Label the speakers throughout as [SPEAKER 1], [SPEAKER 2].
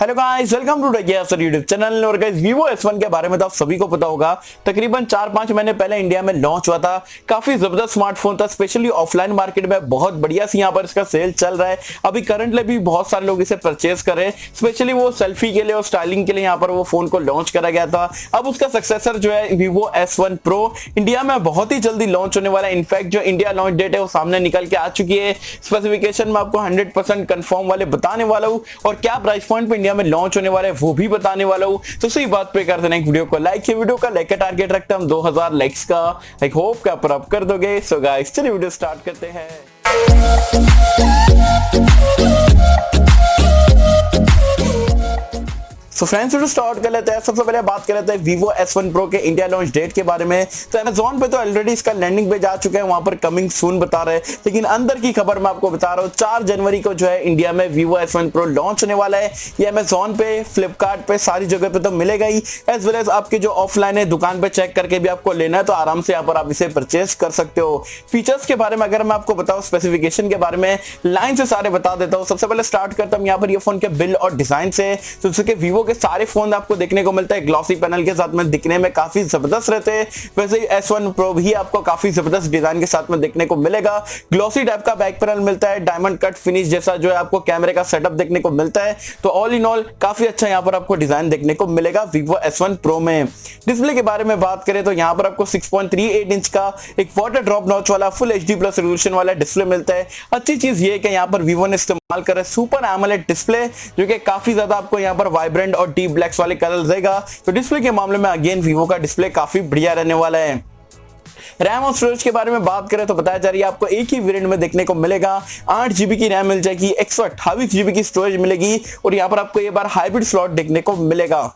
[SPEAKER 1] Hello guys, welcome to Techie Yessir YouTube channel. और guys Vivo S1 के बारे में तो आप सभी को पता होगा, तकरीबन 4-5 महीने पहले इंडिया में लॉन्च हुआ था। काफी जबरदस्त स्मार्टफोन था, स्पेशली ऑफलाइन मार्केट में बहुत बढ़िया सी यहाँ पर इसका सेल चल रहा है। अभी करंटली भी बहुत सारे लोग इसे परचेज कर रहे हैं, स्पेशली वो सेल्फी के लिए और स्टाइलिंग के लिए यहाँ पर वो फोन को लॉन्च करा गया था। अब उसका सक्सेसर जो है Vivo S1 Pro इंडिया में बहुत ही जल्दी लॉन्च होने वाला है। इनफैक्ट जो इंडिया लॉन्च डेट है वो सामने निकल के आ चुकी है। स्पेसिफिकेशन में आपको 100% कंफर्म वाले बताने वाला हूँ और क्या प्राइस पॉइंट पे इंडिया में लॉन्च होने वाला है वो भी बताने वाला हूँ। तो सही बात पे कर देना एक वीडियो को लाइक। ये वीडियो का लाइक का टारगेट रखता हम 2000 लाइक्स का। आई होप कि आप कर दोगे। सो गाइस चलिए वीडियो स्टार्ट करते हैं। तो फ्रेंड्स वीडियो स्टार्ट कर लेते हैं। सबसे पहले बात कर लेते हैं Vivo S1 Pro के इंडिया लॉन्च डेट के बारे में। तो Amazon पे तो ऑलरेडी इसका लैंडिंग पेज आ चुका है, वहां पर कमिंग सून बता रहे हैं, लेकिन अंदर की खबर मैं आपको बता रहा हूँ 4 जनवरी को जो है इंडिया में Vivo S1 Pro लॉन्च होने वाला है। ये Amazon पे, फ्लिपकार्ट पे, सारी जगह पे तो मिलेगा ही, एज वेल एज आपके जो ऑफलाइन है दुकान पे चेक करके भी आपको लेना है तो आराम से यहाँ पर आप इसे परचेज कर सकते हो। फीचर्स के बारे में अगर मैं आपको बताऊँ, स्पेसिफिकेशन के बारे में लाइन से सारे बता देता हूँ। सबसे पहले स्टार्ट करता हूँ यहाँ पर ये फोन के बिल्ड और डिजाइन से। तो जैसे Vivo के सारे फोन आपको देखने को मिलता है ग्लॉसी पैनल के साथ में, दिखने में काफी जबरदस्त रहते हैं। वैसे ही S1 Pro भी आपको काफी जबरदस्त डिजाइन के साथ में देखने को मिलेगा। ग्लॉसी टाइप का बैक पैनल मिलता है, डायमंड कट फिनिश जैसा जो है आपको कैमरे का सेटअप देखने को मिलता है। तो ऑल इन ऑल काफी अच्छा यहाँ पर आपको डिजाइन देखने को मिलेगा Vivo S1 Pro में। डिस्प्ले के बारे में बात करें तो यहाँ पर आपको 6.38 इंच का एक वाटर ड्रॉप नॉच वाला फुल HD प्लस रेजोल्यूशन वाला डिस्प्ले मिलता है। अच्छी चीज ये है कि यहाँ पर Vivo ने इस्तेमाल करे सुपर एमोलेड डिस्प्ले, जो कि काफी ज्यादा आपको यहाँ पर वाइब्रेंट और डीप ब्लैक्स वाले कलर देगा। तो डिस्प्ले के मामले में अगेन Vivo का डिस्प्ले काफी बढ़िया रहने वाला है। रैम और स्टोरेज के बारे में बात करें तो बताया जा रही है आपको एक ही वेरिएंट में देखने को मिलेगा। 8 GB की रैम मिल जाएगी, 128 GB की स्टोरेज मिलेगी और यहाँ पर आपको ये बार हाइब्रिड स्लॉट देखने को मिलेगा।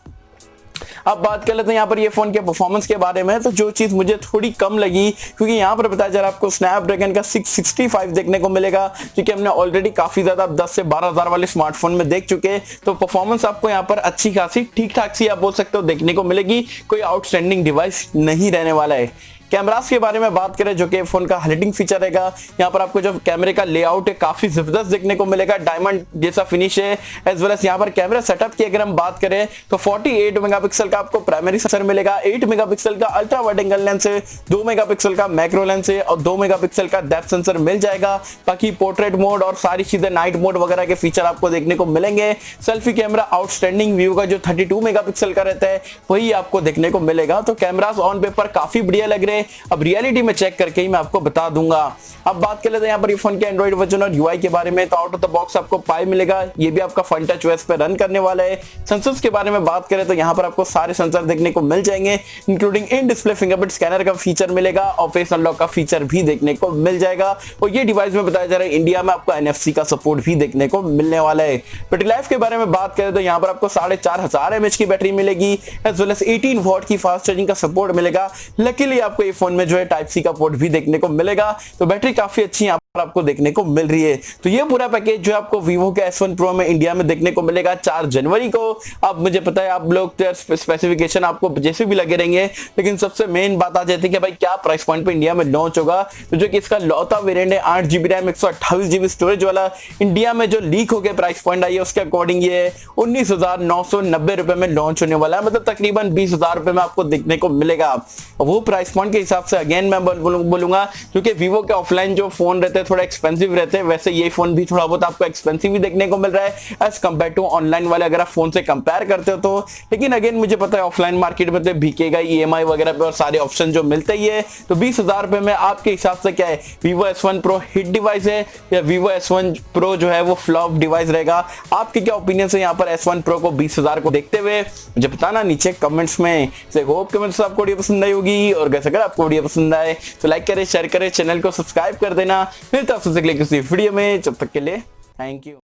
[SPEAKER 1] अब बात कर लेते हैं यहाँ पर ये फोन के परफॉर्मेंस के बारे में। तो जो चीज मुझे थोड़ी कम लगी, क्योंकि यहाँ पर बताया जा रहा है आपको स्नैपड्रैगन का 665 देखने को मिलेगा, क्योंकि हमने ऑलरेडी काफी ज्यादा 10 से 12,000 वाले स्मार्टफोन में देख चुके हैं। तो परफॉर्मेंस आपको यहाँ पर अच्छी खासी ठीक ठाक सी आप बोल सकते हो देखने को मिलेगी। कोई आउटस्टैंडिंग डिवाइस नहीं रहने वाला है। कैमरास के बारे में बात करें, जो कि फोन का हाइलाइटिंग फीचर रहेगा, यहाँ पर आपको जो कैमरे का लेआउट है काफी जबरदस्त देखने को मिलेगा, डायमंड जैसा फिनिश है। एज वेल एज यहाँ पर कैमरा सेटअप की अगर हम बात करें तो 48 मेगापिक्सल का आपको प्राइमरी सेंसर मिलेगा, 8 मेगापिक्सल का अल्ट्रा वाइड एंगल लेंस है, 2 मेगापिक्सल का मैक्रो लेंस है और 2 मेगापिक्सल का डेप्थ सेंसर मिल जाएगा। बाकी पोर्ट्रेट मोड और सारी चीजें नाइट मोड वगैरह के फीचर आपको देखने को मिलेंगे। सेल्फी कैमरा आउटस्टैंडिंग व्यू का जो 32 मेगापिक्सल का रहता है वही आपको देखने को मिलेगा। तो कैमरास ऑन पेपर काफी बढ़िया लग रहे हैं, अब रियलिटी में चेक करके ही मैं आपको बता दूंगा। अब बात कर लेते हैं यहाँ पर ये फोन के एंड्रॉइड वर्जन और यूआई के बारे में। तो आउट ऑफ द बॉक्स आपको पाई मिलेगा, ये भी आपका फन टच ओएस पे रन करने वाला है। सेंसर्स के बारे में बात करें तो यहाँ पर आपको सारे सेंसर देखने को मिल जाएंगे, including in display fingerprint scanner का फीचर मिलेगा और फेस अनलॉक का फीचर भी देखने को मिल जाएगा। और ये डिवाइस में बताया जा रहा है इंडिया में आपको NFC का सपोर्ट भी देखने को मिलने वाला है। बैटरी लाइफ के बारे में बात करें तो यहाँ पर आपको 4500 mAh की बैटरी मिलेगी, एज वेल एज 18 वॉट की फास्ट चार्जिंग का सपोर्ट मिलेगा। लकीली आपको ये फोन में जो है टाइप सी का पोर्ट भी देखने को मिलेगा। तो बैटरी काफी अच्छी यहाँ पर आपको देखने को मिल रही है। तो ये पूरा पैकेज जो आपको Vivo के S1 Pro में इंडिया में देखने को मिलेगा 4 जनवरी को। अब मुझे पता है आप लोग स्पेसिफिकेशन आपको जैसे भी लगे रहेंगे, लेकिन सबसे मेन बात आ जाती है कि भाई क्या प्राइस पॉइंट पे इंडिया में लॉन्च होगा। तो जो कि इसका लौता वेरिएंट है 8 GB रैम 128 GB स्टोरेज वाला, इंडिया में जो लीक होकर प्राइस पॉइंट आई है उसके अकॉर्डिंग ये 19,990 रुपए में लॉन्च होने वाला है, मतलब तकरीबन 20,000 रुपए में आपको देखने को मिलेगा। वो प्राइस पॉइंट के हिसाब से अगेन मैं बोलूंगा, क्योंकि Vivo के ऑफलाइन जो फोन रहते हैं थोड़ा एक्सपेंसिव रहते हैं, वैसे ये फोन भी थोड़ा बहुत आपको एक्सपेंसिव ही देखने को मिल रहा है एज कंपेयर टू ऑनलाइन वाले अगर आप फोन से कंपेयर करते हो तो। लेकिन अगेन मुझे पता है ऑफलाइन मार्केट में तो बिकेगा EMI वगैरह पे और सारे ऑप्शन जो मिलते ही है। तो 20,000 रुपए में आपके हिसाब से क्या है, Vivo S1 Pro hit device है या Vivo S1 Pro जो है वो फ्लॉप डिवाइस रहेगा? आपके क्या ओपिनियन है यहाँ पर S1 Pro को 20,000 को देखते हुए मुझे बताना नीचे कमेंट्स में। होप कमेंट्स आपको वीडियो पसंद आई होगी, और अगर आपको वीडियो पसंद आए तो लाइक करें, शेयर करें, चैनल को सब्सक्राइब कर देना। फिर तब से किसी वीडियो में, जब तक के लिए थैंक यू।